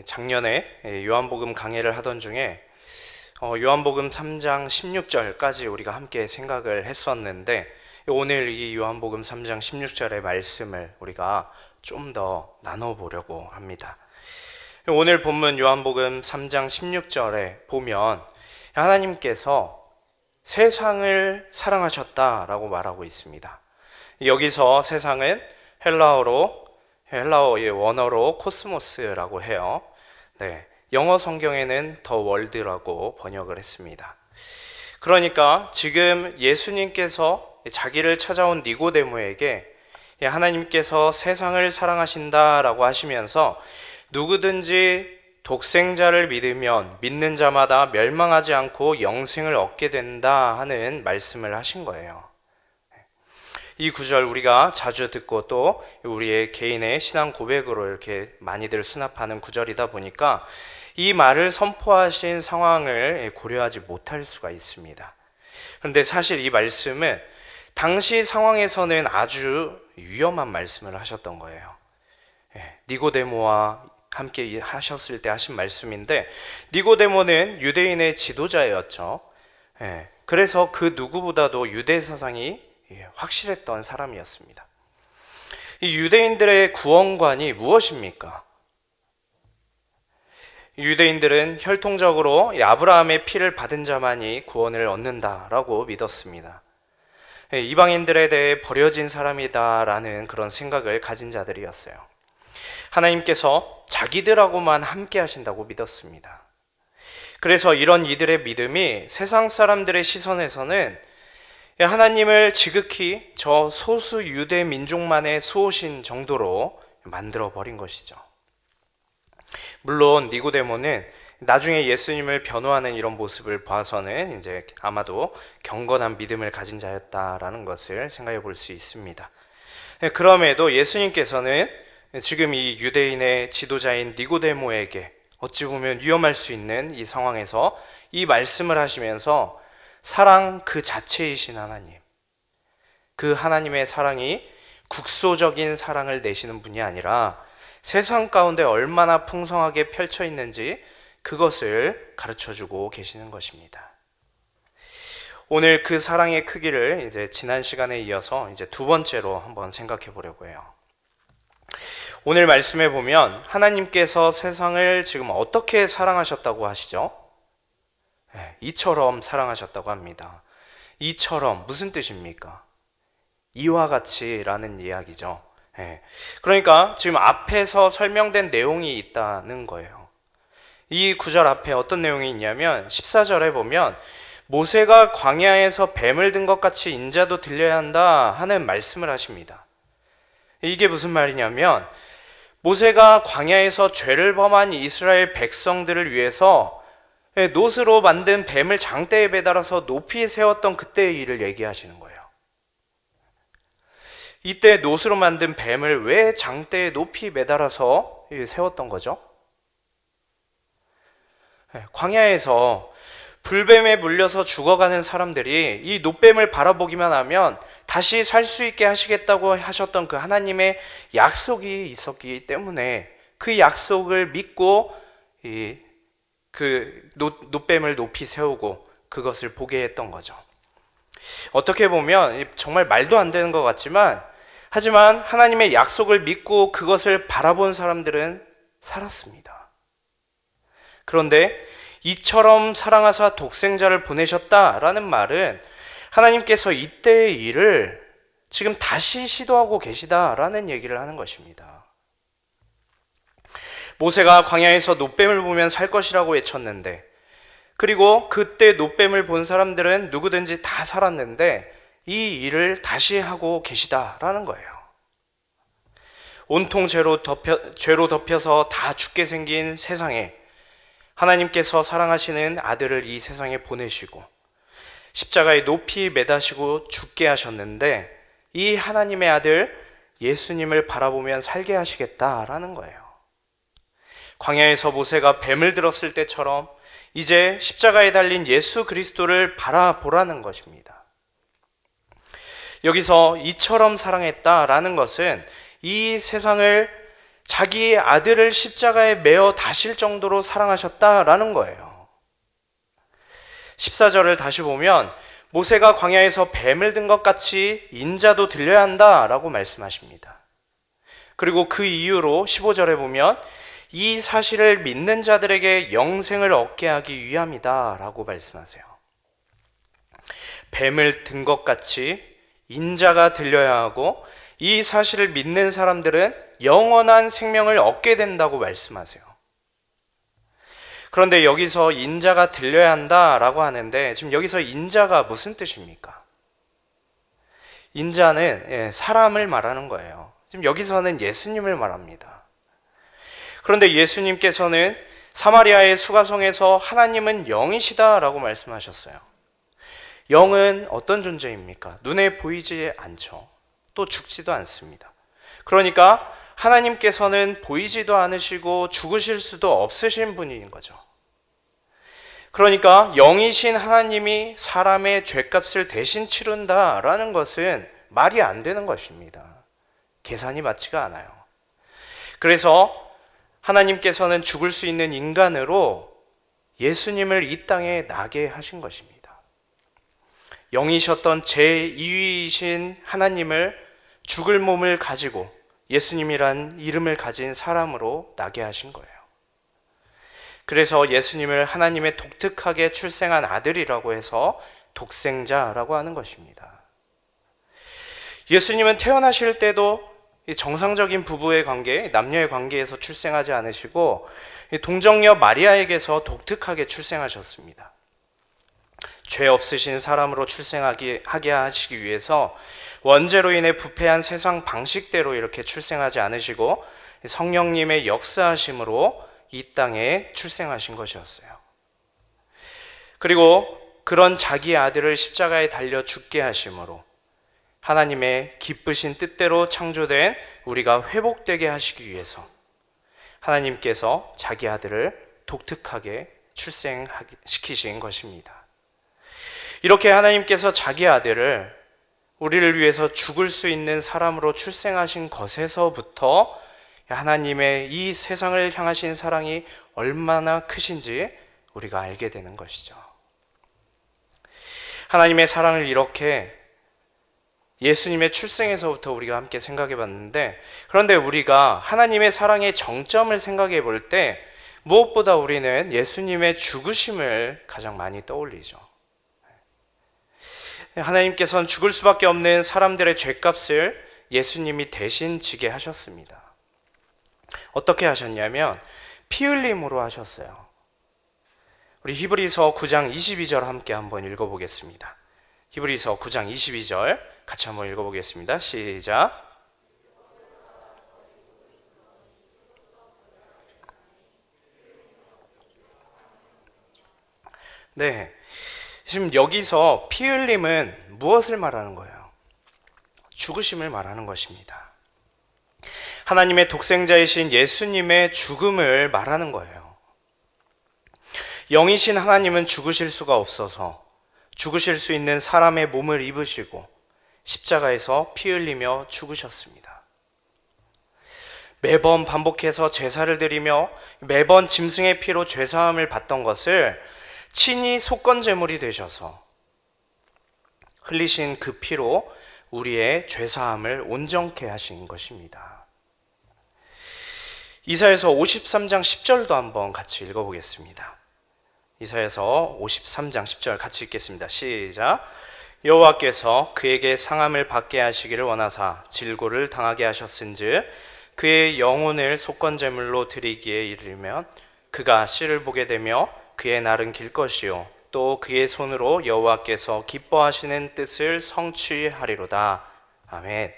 작년에 요한복음 강해를 하던 중에 요한복음 3장 16절까지 우리가 함께 생각을 했었는데, 오늘 이 요한복음 3장 16절의 말씀을 우리가 좀 더 나눠보려고 합니다. 오늘 본문 요한복음 3장 16절에 보면 하나님께서 세상을 사랑하셨다라고 말하고 있습니다. 여기서 세상은 헬라어의 원어로 코스모스라고 해요. 영어 성경에는 더 월드라고 번역을 했습니다. 그러니까 지금 예수님께서 자기를 찾아온 니고데모에게 하나님께서 세상을 사랑하신다라고 하시면서 누구든지 독생자를 믿으면 믿는 자마다 멸망하지 않고 영생을 얻게 된다 하는 말씀을 하신 거예요. 이 구절 우리가 자주 듣고 또 우리의 개인의 신앙 고백으로 이렇게 많이들 수납하는 구절이다 보니까 이 말을 선포하신 상황을 고려하지 못할 수가 있습니다. 그런데 사실 이 말씀은 당시 상황에서는 아주 위험한 말씀을 하셨던 거예요. 니고데모와 함께 하셨을 때 하신 말씀인데, 니고데모는 유대인의 지도자였죠. 그래서 그 누구보다도 유대 사상이 확실했던 사람이었습니다. 이 유대인들의 구원관이 무엇입니까? 유대인들은 혈통적으로 아브라함의 피를 받은 자만이 구원을 얻는다라고 믿었습니다. 이방인들에 대해 버려진 사람이다라는 그런 생각을 가진 자들이었어요. 하나님께서 자기들하고만 함께 하신다고 믿었습니다. 그래서 이런 이들의 믿음이 세상 사람들의 시선에서는 하나님을 지극히 저 소수 유대 민족만의 수호신 정도로 만들어버린 것이죠. 물론 니고데모는 나중에 예수님을 변호하는 이런 모습을 봐서는 이제 아마도 경건한 믿음을 가진 자였다라는 것을 생각해 볼 수 있습니다. 그럼에도 예수님께서는 지금 이 유대인의 지도자인 니고데모에게 어찌 보면 위험할 수 있는 이 상황에서 이 말씀을 하시면서 사랑 그 자체이신 하나님, 그 하나님의 사랑이 국소적인 사랑을 내시는 분이 아니라 세상 가운데 얼마나 풍성하게 펼쳐 있는지 그것을 가르쳐주고 계시는 것입니다. 오늘 그 사랑의 크기를 이제 지난 시간에 이어서 이제 두 번째로 한번 생각해 보려고 해요. 오늘 말씀에 보면 하나님께서 세상을 지금 어떻게 사랑하셨다고 하시죠? 이처럼 사랑하셨다고 합니다. 이처럼 무슨 뜻입니까? 이와 같이라는 이야기죠. 그러니까 지금 앞에서 설명된 내용이 있다는 거예요. 이 구절 앞에 어떤 내용이 있냐면 14절에 보면 모세가 광야에서 뱀을 든 것 같이 인자도 들려야 한다 하는 말씀을 하십니다. 이게 무슨 말이냐면 모세가 광야에서 죄를 범한 이스라엘 백성들을 위해서 놋으로 만든 뱀을 장대에 매달아서 높이 세웠던 그때의 일을 얘기하시는 거예요. 이때 놋으로 만든 뱀을 왜 장대에 높이 매달아서 세웠던 거죠? 광야에서 불뱀에 물려서 죽어가는 사람들이 이 놋뱀을 바라보기만 하면 다시 살 수 있게 하시겠다고 하셨던 그 하나님의 약속이 있었기 때문에 그 약속을 믿고 그 놋뱀을 높이 세우고 그것을 보게 했던 거죠. 어떻게 보면 정말 말도 안 되는 것 같지만, 하지만 하나님의 약속을 믿고 그것을 바라본 사람들은 살았습니다. 그런데 이처럼 사랑하사 독생자를 보내셨다라는 말은 하나님께서 이때의 일을 지금 다시 시도하고 계시다라는 얘기를 하는 것입니다. 모세가 광야에서 놋뱀을 보면 살 것이라고 외쳤는데, 그리고 그때 놋뱀을 본 사람들은 누구든지 다 살았는데 이 일을 다시 하고 계시다라는 거예요. 온통 죄로 덮여서 다 죽게 생긴 세상에 하나님께서 사랑하시는 아들을 이 세상에 보내시고 십자가에 높이 매다시고 죽게 하셨는데, 이 하나님의 아들 예수님을 바라보면 살게 하시겠다라는 거예요. 광야에서 모세가 뱀을 들었을 때처럼 이제 십자가에 달린 예수 그리스도를 바라보라는 것입니다. 여기서 이처럼 사랑했다라는 것은 이 세상을 자기의 아들을 십자가에 매어 다실 정도로 사랑하셨다라는 거예요. 14절을 다시 보면 모세가 광야에서 뱀을 든 것 같이 인자도 들려야 한다라고 말씀하십니다. 그리고 그 이유로 15절에 보면 이 사실을 믿는 자들에게 영생을 얻게 하기 위함이다라고 말씀하세요. 뱀을 든 것 같이 인자가 들려야 하고 이 사실을 믿는 사람들은 영원한 생명을 얻게 된다고 말씀하세요. 그런데 여기서 인자가 들려야 한다라고 하는데 지금 여기서 인자가 무슨 뜻입니까? 인자는 사람을 말하는 거예요. 지금 여기서는 예수님을 말합니다. 그런데 예수님께서는 사마리아의 수가성에서 하나님은 영이시다라고 말씀하셨어요. 영은 어떤 존재입니까? 눈에 보이지 않죠. 또 죽지도 않습니다. 그러니까 하나님께서는 보이지도 않으시고 죽으실 수도 없으신 분인 거죠. 그러니까 영이신 하나님이 사람의 죄값을 대신 치른다라는 것은 말이 안 되는 것입니다. 계산이 맞지가 않아요. 그래서 하나님께서는 죽을 수 있는 인간으로 예수님을 이 땅에 나게 하신 것입니다. 영이셨던 제2위이신 하나님을 죽을 몸을 가지고 예수님이란 이름을 가진 사람으로 나게 하신 거예요. 그래서 예수님을 하나님의 독특하게 출생한 아들이라고 해서 독생자라고 하는 것입니다. 예수님은 태어나실 때도 정상적인 부부의 관계, 남녀의 관계에서 출생하지 않으시고 동정녀 마리아에게서 독특하게 출생하셨습니다. 죄 없으신 사람으로 출생하게 하시기 위해서 원죄로 인해 부패한 세상 방식대로 이렇게 출생하지 않으시고 성령님의 역사하심으로 이 땅에 출생하신 것이었어요. 그리고 그런 자기 아들을 십자가에 달려 죽게 하심으로 하나님의 기쁘신 뜻대로 창조된 우리가 회복되게 하시기 위해서 하나님께서 자기 아들을 독특하게 출생시키신 것입니다. 이렇게 하나님께서 자기 아들을 우리를 위해서 죽을 수 있는 사람으로 출생하신 것에서부터 하나님의 이 세상을 향하신 사랑이 얼마나 크신지 우리가 알게 되는 것이죠. 하나님의 사랑을 이렇게 예수님의 출생에서부터 우리가 함께 생각해 봤는데, 그런데 우리가 하나님의 사랑의 정점을 생각해 볼 때 무엇보다 우리는 예수님의 죽으심을 가장 많이 떠올리죠. 하나님께서는 죽을 수밖에 없는 사람들의 죄값을 예수님이 대신 지게 하셨습니다. 어떻게 하셨냐면 피 흘림으로 하셨어요. 우리 히브리서 9장 22절 함께 한번 읽어보겠습니다. 히브리서 9장 22절 같이 한번 읽어보겠습니다. 시작. 네, 지금 여기서 피 흘림은 무엇을 말하는 거예요? 죽으심을 말하는 것입니다. 하나님의 독생자이신 예수님의 죽음을 말하는 거예요. 영이신 하나님은 죽으실 수가 없어서 죽으실 수 있는 사람의 몸을 입으시고 십자가에서 피 흘리며 죽으셨습니다. 매번 반복해서 제사를 드리며 매번 짐승의 피로 죄사함을 받던 것을 친히 속건제물이 되셔서 흘리신 그 피로 우리의 죄사함을 온전케 하신 것입니다. 이사야서 53장 10절도 한번 같이 읽어보겠습니다. 이사야서 53장 10절 같이 읽겠습니다. 시작. 여호와께서 그에게 상함을 받게 하시기를 원하사 질고를 당하게 하셨은즉 그의 영혼을 속건제물로 드리기에 이르면 그가 씨를 보게 되며 그의 날은 길 것이요 또 그의 손으로 여호와께서 기뻐하시는 뜻을 성취하리로다. 아멘.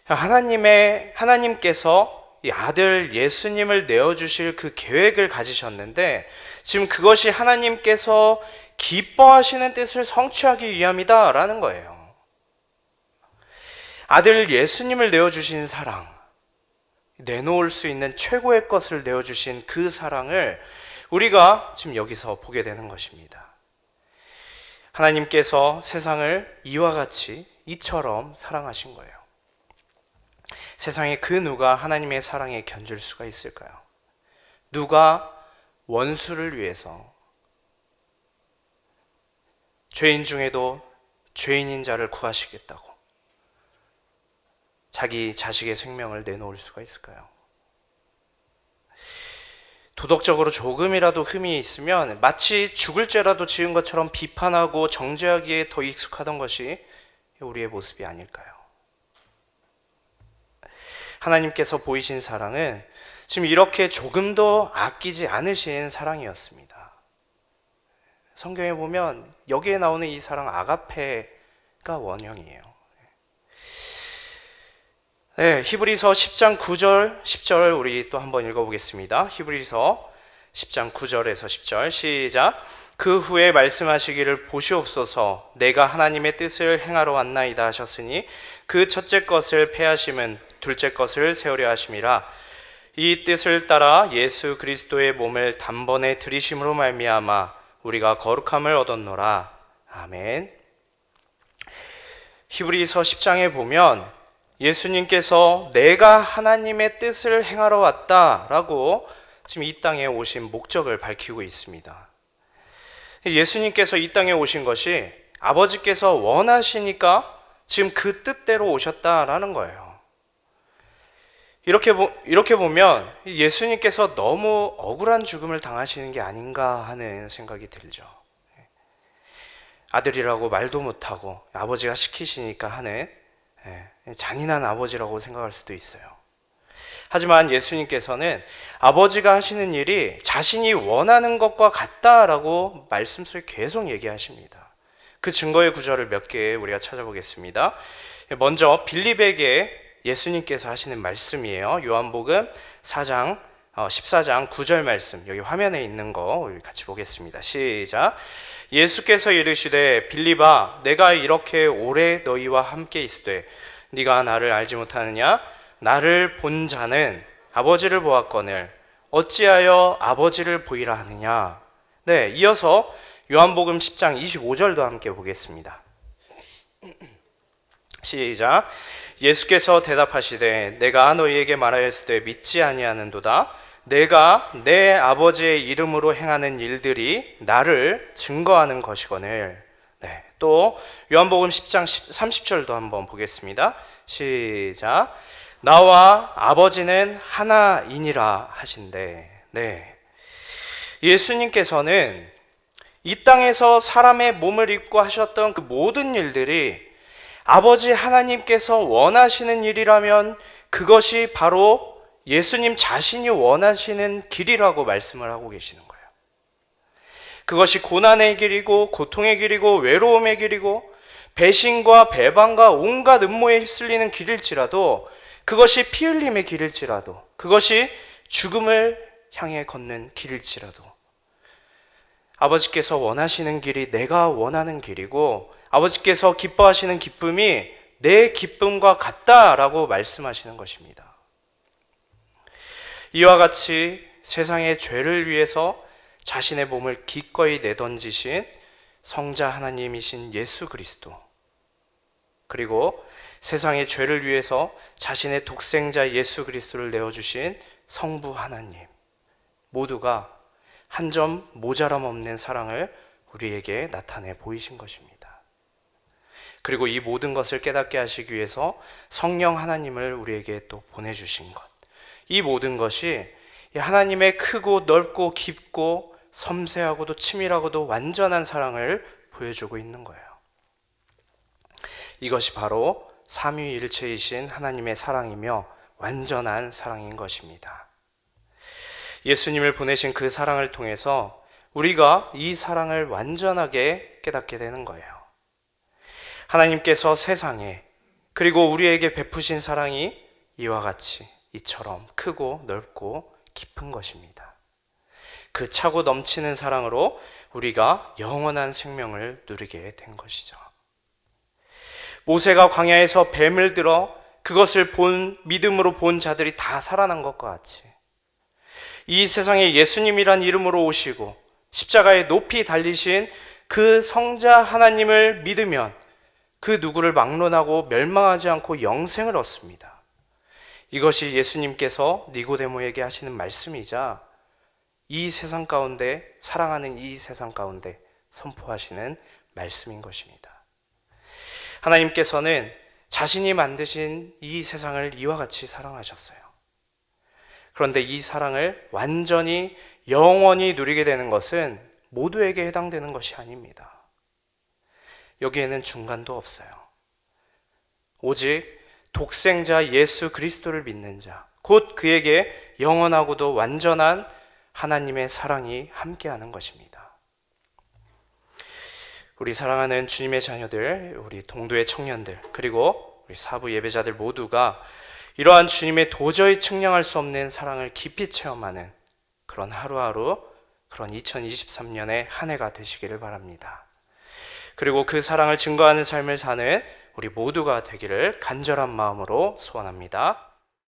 하나님께서 이 아들 예수님을 내어주실 그 계획을 가지셨는데 지금 그것이 하나님께서 기뻐하시는 뜻을 성취하기 위함이다 라는 거예요. 아들 예수님을 내어주신 사랑, 내놓을 수 있는 최고의 것을 내어주신 그 사랑을 우리가 지금 여기서 보게 되는 것입니다. 하나님께서 세상을 이와 같이 이처럼 사랑하신 거예요. 세상에 그 누가 하나님의 사랑에 견줄 수가 있을까요? 누가 원수를 위해서, 죄인 중에도 죄인인 자를 구하시겠다고 자기 자식의 생명을 내놓을 수가 있을까요? 도덕적으로 조금이라도 흠이 있으면 마치 죽을 죄라도 지은 것처럼 비판하고 정죄하기에 더 익숙하던 것이 우리의 모습이 아닐까요? 하나님께서 보이신 사랑은 지금 이렇게 조금도 아끼지 않으신 사랑이었습니다. 성경에 보면 여기에 나오는 이 사랑 아가페가 원형이에요. 네, 히브리서 10장 9절, 10절 우리 또 한번 읽어보겠습니다. 히브리서 10장 9절에서 10절 시작. 그 후에 말씀하시기를 보시옵소서 내가 하나님의 뜻을 행하러 왔나이다 하셨으니 그 첫째 것을 폐하심은 둘째 것을 세우려 하심이라. 이 뜻을 따라 예수 그리스도의 몸을 단번에 들이심으로 말미암아 우리가 거룩함을 얻었노라. 아멘. 히브리서 10장에 보면 예수님께서 내가 하나님의 뜻을 행하러 왔다라고 지금 이 땅에 오신 목적을 밝히고 있습니다. 예수님께서 이 땅에 오신 것이 아버지께서 원하시니까 지금 그 뜻대로 오셨다라는 거예요. 이렇게 보면 예수님께서 너무 억울한 죽음을 당하시는 게 아닌가 하는 생각이 들죠. 아들이라고 말도 못하고 아버지가 시키시니까 하는 잔인한 아버지라고 생각할 수도 있어요. 하지만 예수님께서는 아버지가 하시는 일이 자신이 원하는 것과 같다라고 말씀 속에 계속 얘기하십니다. 그 증거의 구절을 몇 개 우리가 찾아보겠습니다. 먼저 빌립에게 예수님께서 하시는 말씀이에요. 요한복음 14장 9절 말씀, 여기 화면에 있는 거 우리 같이 보겠습니다. 시작. 예수께서 이르시되 빌립아 내가 이렇게 오래 너희와 함께 있으되 네가 나를 알지 못하느냐? 나를 본 자는 아버지를 보았거늘 어찌하여 아버지를 보이라 하느냐? 네, 이어서 요한복음 10장 25절도 함께 보겠습니다. 시작. 예수께서 대답하시되 내가 너희에게 말하였으되 믿지 아니하는도다. 내가 내 아버지의 이름으로 행하는 일들이 나를 증거하는 것이거늘. 네, 또 요한복음 10장 30절도 한번 보겠습니다. 시작. 나와 아버지는 하나이니라 하신대. 네, 예수님께서는 이 땅에서 사람의 몸을 입고 하셨던 그 모든 일들이 아버지 하나님께서 원하시는 일이라면 그것이 바로 예수님 자신이 원하시는 길이라고 말씀을 하고 계시는 거예요. 그것이 고난의 길이고 고통의 길이고 외로움의 길이고 배신과 배반과 온갖 음모에 휩쓸리는 길일지라도, 그것이 피 흘림의 길일지라도, 그것이 죽음을 향해 걷는 길일지라도 아버지께서 원하시는 길이 내가 원하는 길이고 아버지께서 기뻐하시는 기쁨이 내 기쁨과 같다라고 말씀하시는 것입니다. 이와 같이 세상의 죄를 위해서 자신의 몸을 기꺼이 내던지신 성자 하나님이신 예수 그리스도, 그리고 세상의 죄를 위해서 자신의 독생자 예수 그리스도를 내어주신 성부 하나님, 모두가 한 점 모자람 없는 사랑을 우리에게 나타내 보이신 것입니다. 그리고 이 모든 것을 깨닫게 하시기 위해서 성령 하나님을 우리에게 또 보내주신 것, 이 모든 것이 하나님의 크고 넓고 깊고 섬세하고도 치밀하고도 완전한 사랑을 보여주고 있는 거예요. 이것이 바로 삼위일체이신 하나님의 사랑이며 완전한 사랑인 것입니다. 예수님을 보내신 그 사랑을 통해서 우리가 이 사랑을 완전하게 깨닫게 되는 거예요. 하나님께서 세상에 그리고 우리에게 베푸신 사랑이 이와 같이 이처럼 크고 넓고 깊은 것입니다. 그 차고 넘치는 사랑으로 우리가 영원한 생명을 누리게 된 것이죠. 모세가 광야에서 뱀을 들어 그것을 믿음으로 본 자들이 다 살아난 것과 같이 이 세상에 예수님이란 이름으로 오시고 십자가에 높이 달리신 그 성자 하나님을 믿으면 그 누구를 막론하고 멸망하지 않고 영생을 얻습니다. 이것이 예수님께서 니고데모에게 하시는 말씀이자 이 세상 가운데, 사랑하는 이 세상 가운데 선포하시는 말씀인 것입니다. 하나님께서는 자신이 만드신 이 세상을 이와 같이 사랑하셨어요. 그런데 이 사랑을 완전히 영원히 누리게 되는 것은 모두에게 해당되는 것이 아닙니다. 여기에는 중간도 없어요. 오직 독생자 예수 그리스도를 믿는 자, 곧 그에게 영원하고도 완전한 하나님의 사랑이 함께하는 것입니다. 우리 사랑하는 주님의 자녀들, 우리 동도의 청년들, 그리고 우리 사부 예배자들 모두가 이러한 주님의 도저히 측량할 수 없는 사랑을 깊이 체험하는 그런 하루하루, 그런 2023년의 한 해가 되시기를 바랍니다. 그리고 그 사랑을 증거하는 삶을 사는 우리 모두가 되기를 간절한 마음으로 소원합니다.